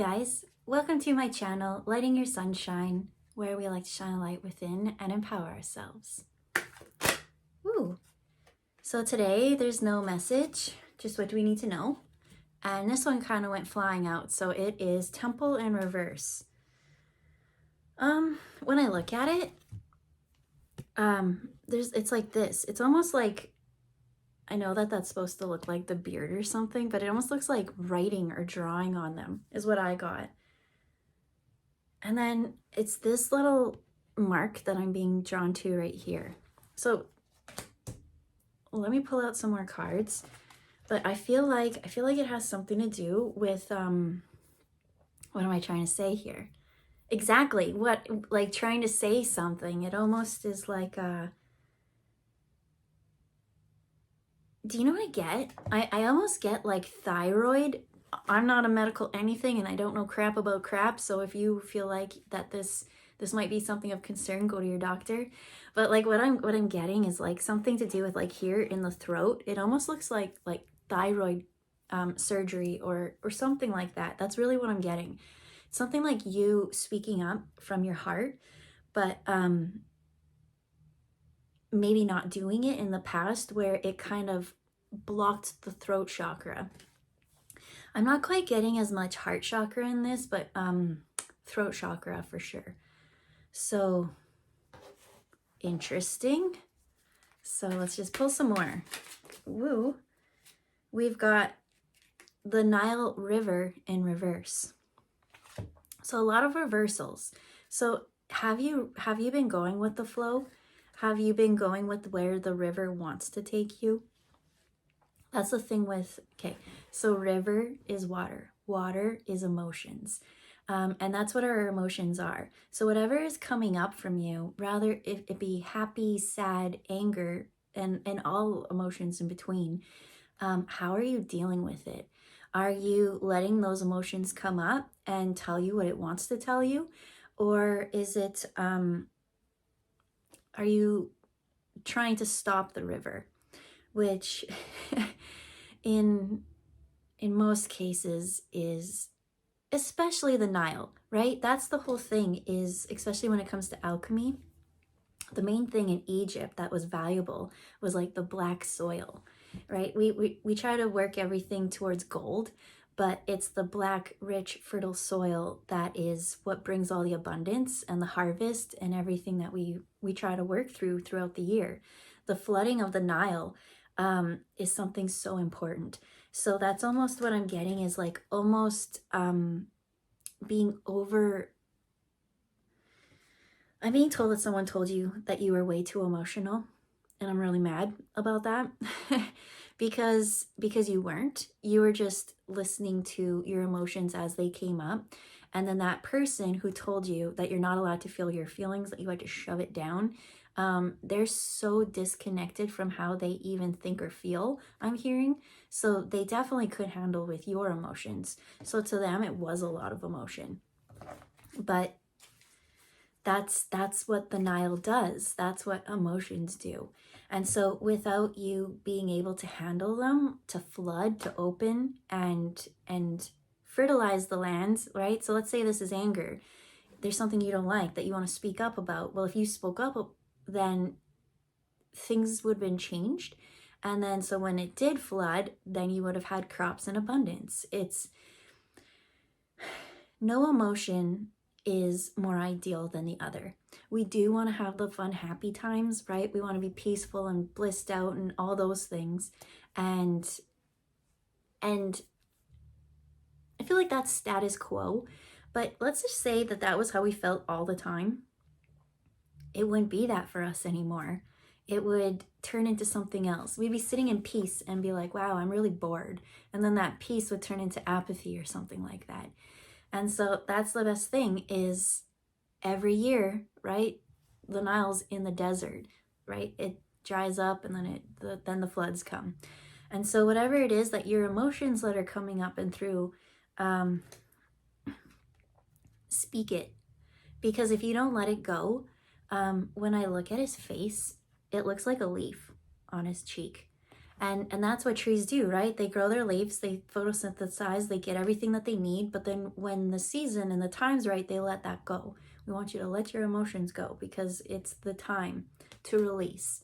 guys, welcome to my channel, Lighting Your Sunshine, where we like to shine a light within and empower ourselves. Woo! So today there's no message, just what do we need to know? And this one kind of went flying out, so it is Temple in Reverse. When I look at it, it's like this. It's almost like, I know that that's supposed to look like the beard or something, but it almost looks like writing or drawing on them is what I got. And then it's this little mark that I'm being drawn to right here. So let me pull out some more cards, but I feel like it has something to do with, what am I trying to say here? Exactly, like trying to say something. It almost is like do you know what I get? I almost get like thyroid. I'm not a medical anything and I don't know crap about crap, so if you feel like that this might be something of concern, go to your doctor. But like what I'm getting is like something to do with like here in the throat. It almost looks like thyroid surgery or something like that. That's really what I'm getting. Something like you speaking up from your heart, but maybe not doing it in the past where it kind of blocked the throat chakra. I'm not quite getting as much heart chakra in this, but throat chakra for sure. So interesting. So let's just pull some more. Woo. We've got the Nile River in reverse. So a lot of reversals. So have you been going with the flow? Have you been going with where the river wants to take you? That's the thing with, okay, so river is water. Water is emotions. And that's what our emotions are. So whatever is coming up from you, rather if it be happy, sad, anger, and all emotions in between, how are you dealing with it? Are you letting those emotions come up and tell you what it wants to tell you? Or is it, are you trying to stop the river? Which in most cases is especially the Nile, right? That's the whole thing, is especially when it comes to alchemy. The main thing in Egypt that was valuable was like the black soil, right? We try to work everything towards gold, but it's the black, rich, fertile soil that is what brings all the abundance and the harvest and everything that we try to work throughout the year. The flooding of the Nile is something so important. So that's almost what I'm getting, is like almost being over. I'm being told that someone told you that you were way too emotional, and I'm really mad about that because you weren't. You were just listening to your emotions as they came up. And then that person who told you that you're not allowed to feel your feelings, that you had to shove it down, they're so disconnected from how they even think or feel, I'm hearing. So they definitely could handle with your emotions. So to them, it was a lot of emotion. But that's what the Nile does. That's what emotions do. And so without you being able to handle them, to flood, to open and fertilize the land, right? So let's say this is anger. There's something you don't like that you want to speak up about. Well, if you spoke up, then things would have been changed. And then so when it did flood, then you would have had crops in abundance. It's no emotion is more ideal than the other. We do want to have the fun, happy times, right? We want to be peaceful and blissed out and all those things. And I feel like that's status quo. But let's just say that that was how we felt all the time. It wouldn't be that for us anymore. It would turn into something else. We'd be sitting in peace and be like, wow, I'm really bored. And then that peace would turn into apathy or something like that. And so that's the best thing, is every year, right? The Nile's in the desert, right? It dries up and then the floods come. And so whatever it is that your emotions that are coming up and through, speak it. Because if you don't let it go, when I look at his face, it looks like a leaf on his cheek. And that's what trees do, right? They grow their leaves, they photosynthesize, they get everything that they need, but then when the season and the time's right, they let that go. We want you to let your emotions go because it's the time to release.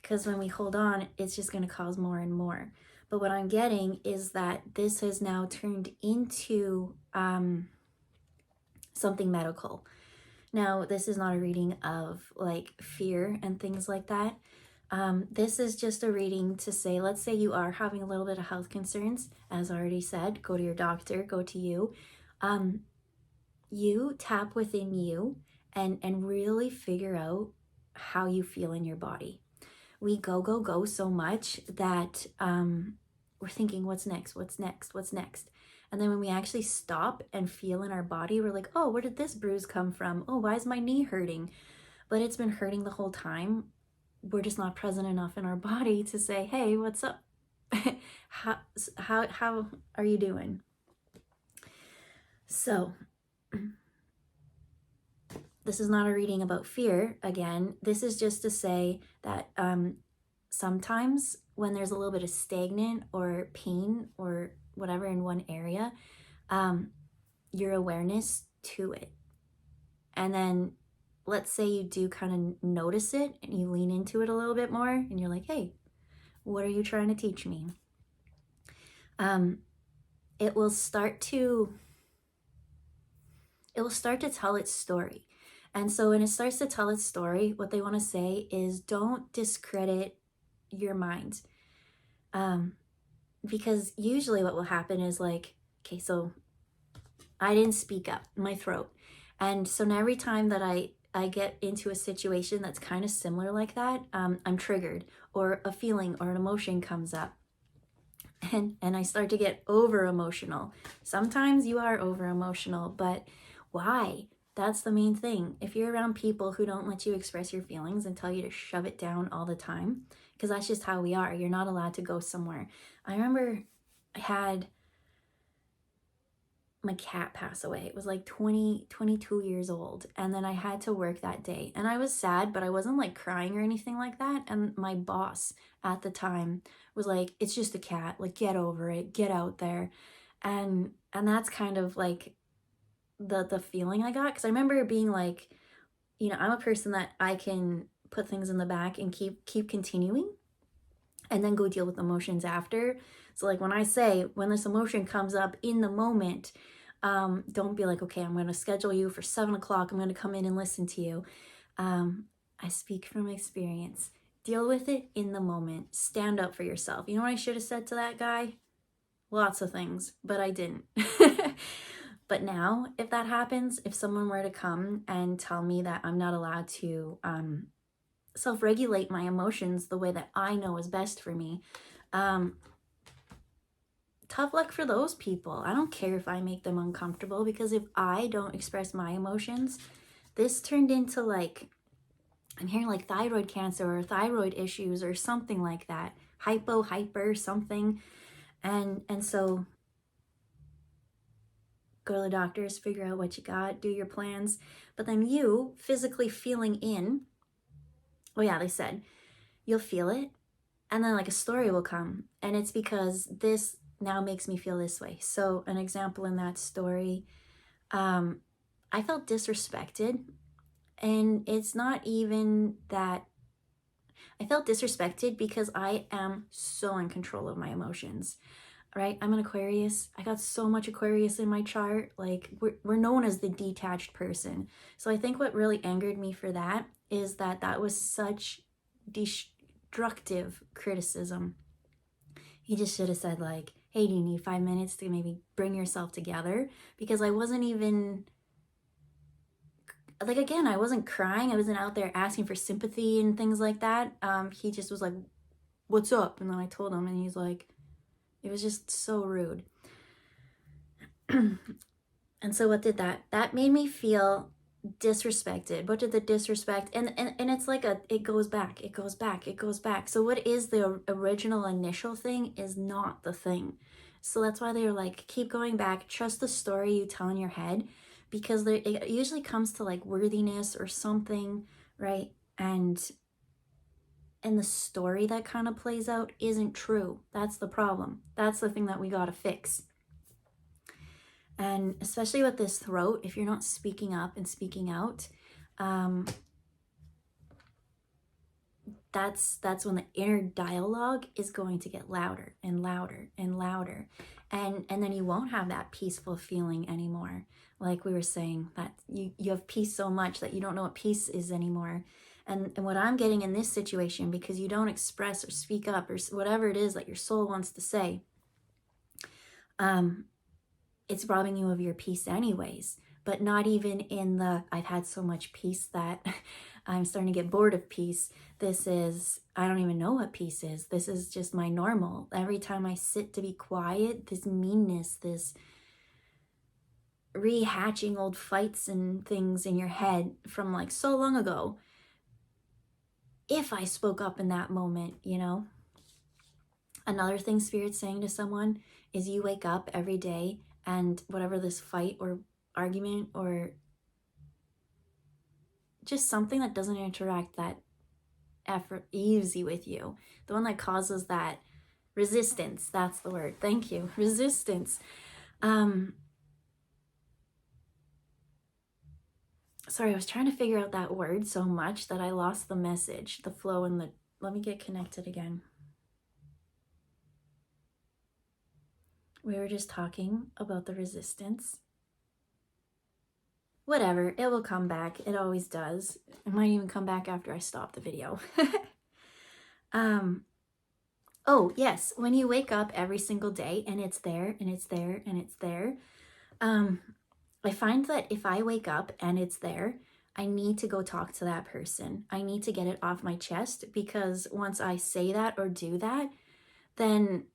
Because when we hold on, it's just going to cause more and more. But what I'm getting is that this has now turned into something medical. Now, this is not a reading of like fear and things like that. This is just a reading to say, let's say you are having a little bit of health concerns. As I already said, go to your doctor, go to you. You tap within you and really figure out how you feel in your body. We go so much that we're thinking, what's next? What's next? What's next? And then when we actually stop and feel in our body, we're like, oh, where did this bruise come from? Oh, why is my knee hurting? But it's been hurting the whole time. We're just not present enough in our body to say, hey, what's up? how are you doing? So this is not a reading about fear. Again, this is just to say that sometimes when there's a little bit of stagnant or pain or whatever in one area, your awareness to it. And then let's say you do kind of notice it and you lean into it a little bit more and you're like, hey, what are you trying to teach me? It will start to tell its story. And so when it starts to tell its story, what they want to say is don't discredit your mind. Because usually what will happen is like, okay, so I didn't speak up, my throat. And so now every time that I get into a situation that's kind of similar like that, I'm triggered or a feeling or an emotion comes up. And I start to get over emotional. Sometimes you are over emotional, but why? That's the main thing. If you're around people who don't let you express your feelings and tell you to shove it down all the time, because that's just how we are. You're not allowed to go somewhere. I remember I had my cat pass away. It was like 22 years old. And then I had to work that day. And I was sad, but I wasn't like crying or anything like that. And my boss at the time was like, it's just a cat. Like, get over it. Get out there. And that's kind of like the feeling I got. Because I remember being like, you know, I'm a person that I can put things in the back and keep continuing and then go deal with emotions after. So like when I say, when this emotion comes up in the moment, don't be like, okay, I'm going to schedule you for 7 o'clock. I'm going to come in and listen to you. I speak from experience. Deal with it in the moment. Stand up for yourself. You know what I should have said to that guy? Lots of things, but I didn't. But now, if that happens, if someone were to come and tell me that I'm not allowed to self-regulate my emotions the way that I know is best for me, tough luck for those people. I don't care if I make them uncomfortable, because if I don't express my emotions, this turned into like, I'm hearing like thyroid cancer or thyroid issues or something like that. Hyper, something. And so go to the doctors, figure out what you got, do your plans. But then you physically feeling in, oh yeah, they said, you'll feel it. And then like a story will come. And it's because this now makes me feel this way. So an example in that story, I felt disrespected. And it's not even that I felt disrespected because I am so in control of my emotions, right? I'm an Aquarius. I got so much Aquarius in my chart. Like we're known as the detached person. So I think what really angered me for that is that that was such destructive criticism. He just should have said like, hey, do you need 5 minutes to maybe bring yourself together? Because I wasn't even, like, again, I wasn't crying. I wasn't out there asking for sympathy and things like that. He just was like, what's up? And then I told him, and he's like, it was just so rude. And so what did that? That made me feel disrespected. What did the disrespect? And it's like it goes back. So what is the original initial thing is not the thing. So that's why they're like, keep going back. Trust the story you tell in your head, because it usually comes to like worthiness or something, right? And and the story that kind of plays out isn't true. That's the problem. That's the thing that we got to fix. And especially with this throat, if you're not speaking up and speaking out, that's when the inner dialogue is going to get louder and louder and louder. And then you won't have that peaceful feeling anymore. Like we were saying, that you have peace so much that you don't know what peace is anymore. And what I'm getting in this situation, because you don't express or speak up or whatever it is that your soul wants to say, it's robbing you of your peace anyways. But not even in the, I've had so much peace that I'm starting to get bored of peace. This is, I don't even know what peace is. This is just my normal. Every time I sit to be quiet, this meanness, this rehatching old fights and things in your head from like so long ago. If I spoke up in that moment, you know. Another thing Spirit's saying to someone is you wake up every day and whatever this fight or argument or just something that doesn't interact that effort easy with you, the one that causes that resistance, that's the word, thank you, resistance. Sorry, I was trying to figure out that word so much that I lost the message, the flow, and the, let me get connected again. We were just talking about the resistance. Whatever, it will come back. It always does. It might even come back after I stop the video. Oh, yes, when you wake up every single day and it's there and it's there and it's there, I find that if I wake up and it's there, I need to go talk to that person. I need to get it off my chest, because once I say that or do that, then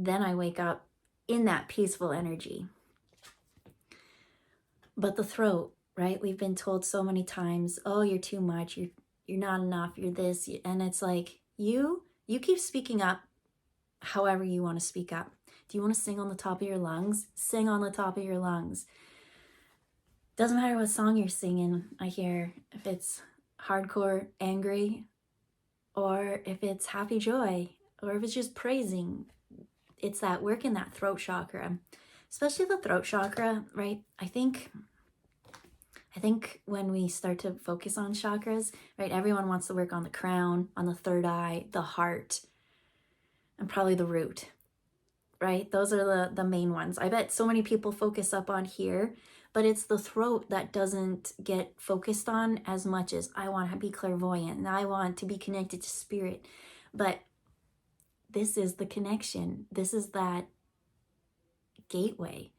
I wake up in that peaceful energy. But the throat, right? We've been told so many times, oh, you're too much, you're not enough, you're this, and it's like, you keep speaking up however you want to speak up. Do you want to sing on the top of your lungs? Sing on the top of your lungs. Doesn't matter what song you're singing, I hear, if it's hardcore angry, or if it's happy joy, or if it's just praising. It's that work in that throat chakra, especially the throat chakra, right? I think when we start to focus on chakras, right, everyone wants to work on the crown, on the third eye, the heart, and probably the root, right? Those are the main ones. I bet so many people focus up on here, but it's the throat that doesn't get focused on as much as I want to be clairvoyant and I want to be connected to spirit. But this is the connection. This is that gateway,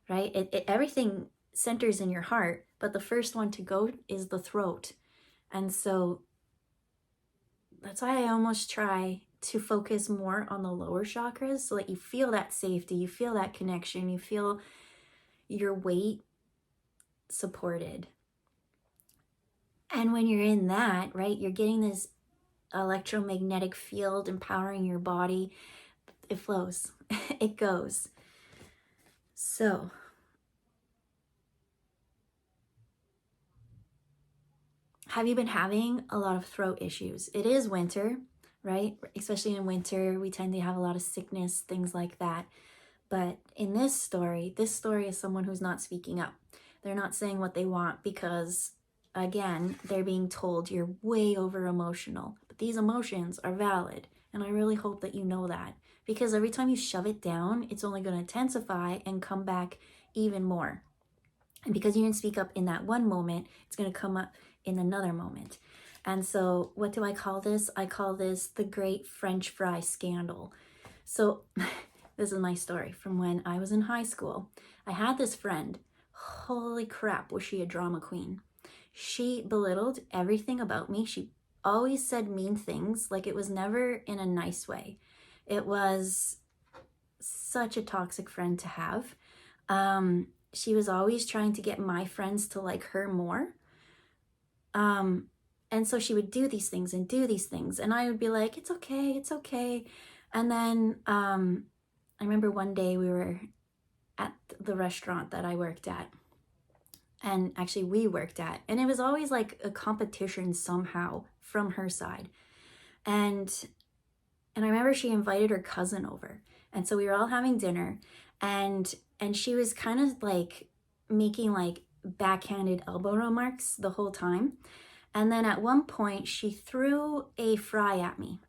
right? Everything centers in your heart, but the first one to go is the throat. And so that's why I almost try to focus more on the lower chakras, so that you feel that safety, you feel that connection, you feel your weight supported. And when you're in that, right, you're getting this electromagnetic field empowering your body. It flows, it goes. So have you been having a lot of throat issues? It is winter, right? Especially in winter, we tend to have a lot of sickness, things like that. But in this story is someone who's not speaking up. They're not saying what they want because, again, they're being told you're way over emotional. But these emotions are valid. And I really hope that you know that. Because every time you shove it down, it's only going to intensify and come back even more. And because you didn't speak up in that one moment, it's going to come up in another moment. And so what do I call this? I call this the Great French Fry Scandal. So this is my story from when I was in high school. I had this friend. Holy crap, was she a drama queen. She belittled everything about me. She always said mean things. Like, it was never in a nice way. It was such a toxic friend to have. She was always trying to get my friends to like her more. And so she would do these things and do these things. And I would be like, it's okay, it's okay. And then I remember one day we were at the restaurant that I worked at. And actually we worked at. And it was always like a competition somehow from her side. And I remember she invited her cousin over. And so we were all having dinner, and she was kind of like making like backhanded elbow remarks the whole time. And then at one point she threw a fry at me.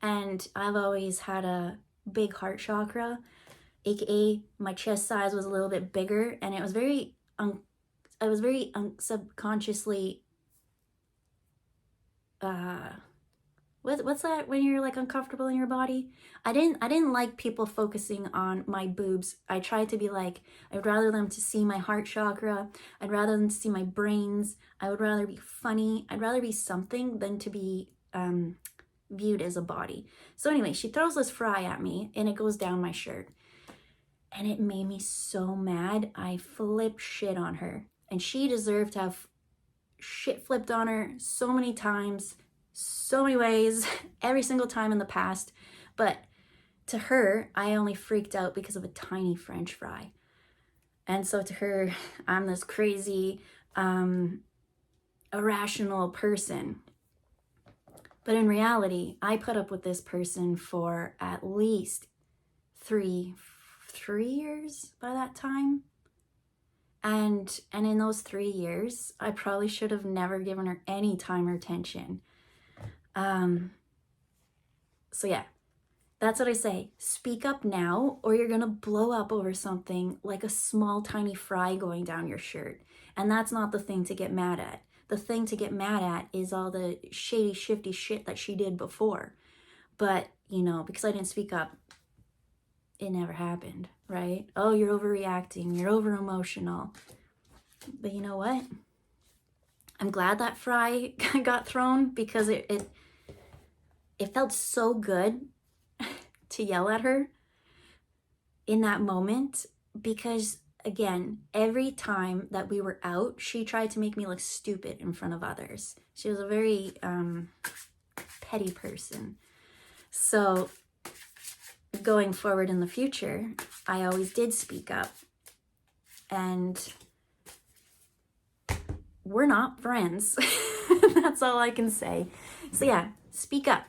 And I've always had a big heart chakra, aka my chest size was a little bit bigger, and it was very subconsciously what's that when you're like uncomfortable in your body? I didn't like people focusing on my boobs. I tried to be like, I'd rather them to see my heart chakra. I'd rather them to see my brains. I would rather be funny. I'd rather be something than to be viewed as a body. So anyway, she throws this fry at me and it goes down my shirt. And it made me so mad. I flipped shit on her. And she deserved to have shit flipped on her so many times, so many ways, every single time in the past. But to her, I only freaked out because of a tiny French fry. And so to her, I'm this crazy, irrational person. But in reality, I put up with this person for at least three years by that time. And in those 3 years, I probably should have never given her any time or attention. So yeah, that's what I say. Speak up now, or you're gonna blow up over something like a small, tiny fry going down your shirt. And that's not the thing to get mad at. The thing to get mad at is all the shady, shifty shit that she did before. But, you know, because I didn't speak up, it never happened, right? Oh, you're overreacting, you're over emotional. But you know what? I'm glad that fry got thrown, because it felt so good to yell at her in that moment, because again, every time that we were out, she tried to make me look stupid in front of others. She was a very petty person. So going forward in the future, I always did speak up. And we're not friends. That's all I can say. So yeah, speak up.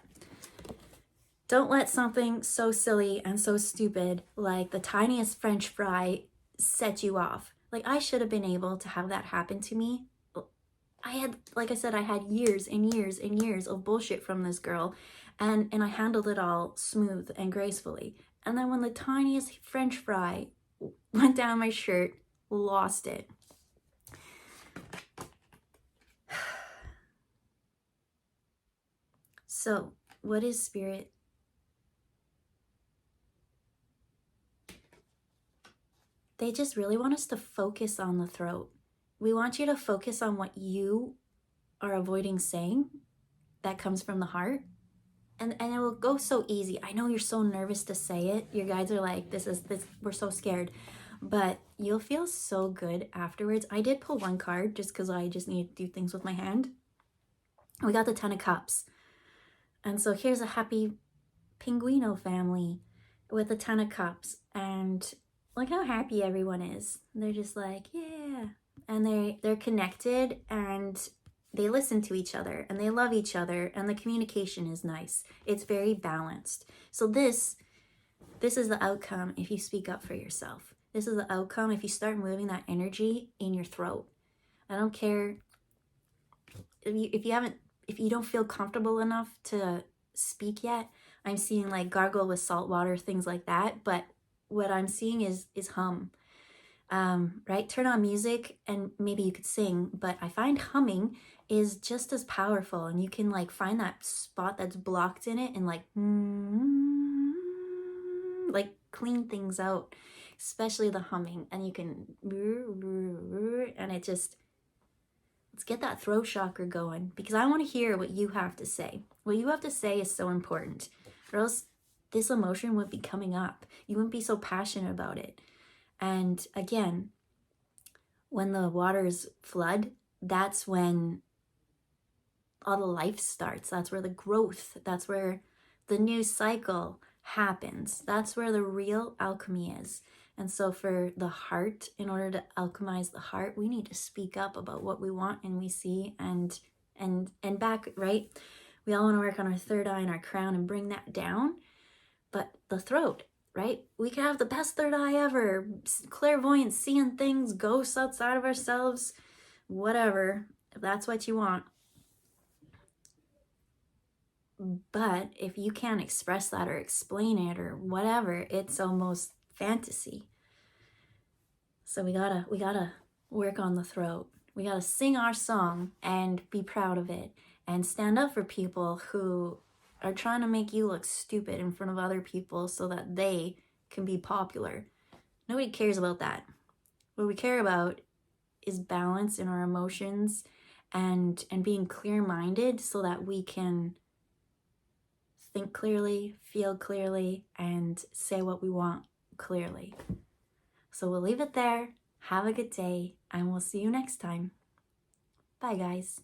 Don't let something so silly and so stupid like the tiniest French fry set you off. Like, I should have been able to have that happen to me. I had, like I said, I had years and years and years of bullshit from this girl, and I handled it all smooth and gracefully. And then when the tiniest French fry went down my shirt, lost it. So, what is spirit? They just really want us to focus on the throat. We want you to focus on what you are avoiding saying that comes from the heart. And it will go so easy. I know you're so nervous to say it. Your guides are like, this, we're so scared. But you'll feel so good afterwards. I did pull one card just because I just need to do things with my hand. We got the 10 of Cups. And so here's a happy Pinguino family with the 10 of Cups. And look how happy everyone is. They're just like, yeah. And they're connected, and they listen to each other, and they love each other, and the communication is nice. It's very balanced. So this is the outcome if you speak up for yourself. This is the outcome if you start moving that energy in your throat. I don't care if you don't feel comfortable enough to speak yet. I'm seeing like gargle with salt water, things like that. But what I'm seeing is hum. Right? Turn on music and maybe you could sing, but I find humming is just as powerful, and you can like find that spot that's blocked in it and like clean things out, especially the humming. And you can, and it just, let's get that throat chakra going, because I want to hear what you have to say. What you have to say is so important, or else this emotion wouldn't be coming up. You wouldn't be so passionate about it. And again, when the waters flood, that's when all the life starts. That's where the growth, that's where the new cycle happens. That's where the real alchemy is. And so for the heart, in order to alchemize the heart, we need to speak up about what we want and we see, and back, right? We all want to work on our third eye and our crown and bring that down. But the throat, right? We can have the best third eye ever, clairvoyant, seeing things, ghosts outside of ourselves, whatever, if that's what you want. But if you can't express that or explain it or whatever, it's almost fantasy. So we gotta work on the throat. We gotta sing our song and be proud of it and stand up for people who are trying to make you look stupid in front of other people so that they can be popular. Nobody cares about that. What we care about is balance in our emotions and being clear-minded so that we can think clearly, feel clearly, and say what we want clearly. So we'll leave it there. Have a good day, and we'll see you next time. Bye, guys.